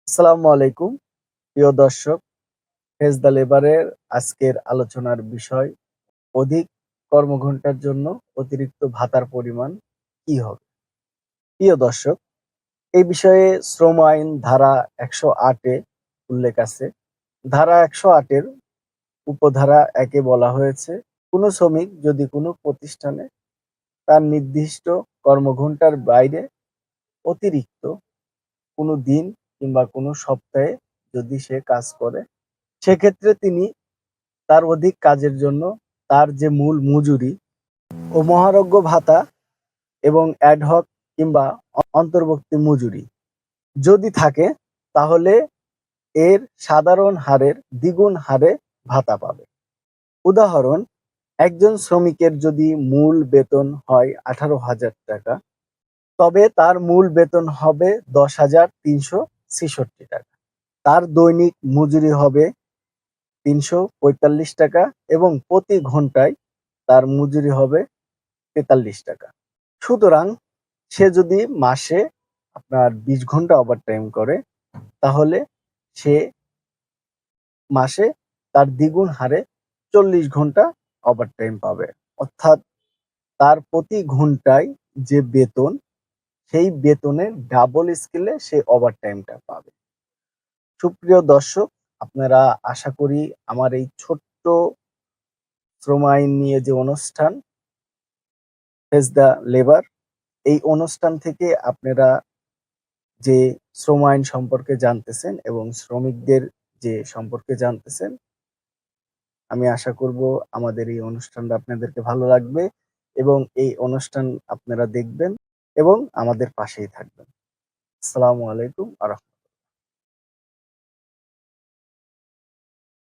আসসালামু আলাইকুম প্রিয় দর্শক। ফেজ দ্য লেবারের আজকের আলোচনার বিষয় অধিক কর্মঘণ্টার জন্য অতিরিক্ত ভাতার পরিমাণ কি হবে। প্রিয় দর্শক, এই বিষয়ে শ্রম আইন ধারা ১০৮-এ উল্লেখ আছে। ধারা ১০৮-এর উপধারা ১-এ বলা হয়েছে, কোনো শ্রমিক যদি কোনো প্রতিষ্ঠানে তার নির্দিষ্ট কর্মঘণ্টার বাইরে অতিরিক্ত কোনো দিন কিংবা কোনো সপ্তাহে যদি সে কাজ করে, সেক্ষেত্রে তিনি তার অধিক কাজের জন্য তার যে মূল মজুরি ও মহার্ঘ ভাতা এবং অ্যাডহক কিংবা অন্তর্বর্তী মজুরি যদি থাকে, তাহলে এর সাধারণ হারের দ্বিগুণ হারে ভাতা পাবে। উদাহরণ, একজন শ্রমিকের যদি মূল বেতন হয় ১৮,০০০ টাকা, তবে তার মূল বেতন হবে ১০,৩৬৬ টাকা। তার দৈনিক মজুরি হবে ৩৪৫ টাকা এবং প্রতি ঘন্টায় তার মজুরি হবে ৪৩ টাকা। সুতরাং সে যদি মাসে আপনার ২০ ঘন্টা ওভারটাইম করে, তাহলে সে মাসে তার দ্বিগুণ হারে ৪০ ঘন্টা ওভারটাইম পাবে। অর্থাৎ তার প্রতি ঘন্টায় যে বেতন, সেই বেতনের ডাবল স্কেলে সে ওভারটাইমটা পাবে। সুপ্রিয় দর্শক, আপনারা আশা করি আমার এই ছোট্ট শ্রম আইন নিয়ে যে অনুষ্ঠান ফেজ দ্য লেবার, এই অনুষ্ঠান থেকে আপনারা যে শ্রম আইন সম্পর্কে জানতেছেন এবং শ্রমিকদের যে সম্পর্কে জানতেছেন, আমি আশা করব আমাদের এই অনুষ্ঠানটা আপনাদেরকে ভালো লাগবে এবং এই অনুষ্ঠান আপনারা দেখবেন এবং আমাদের পাশেই থাকবেন। আসসালামু আলাইকুম।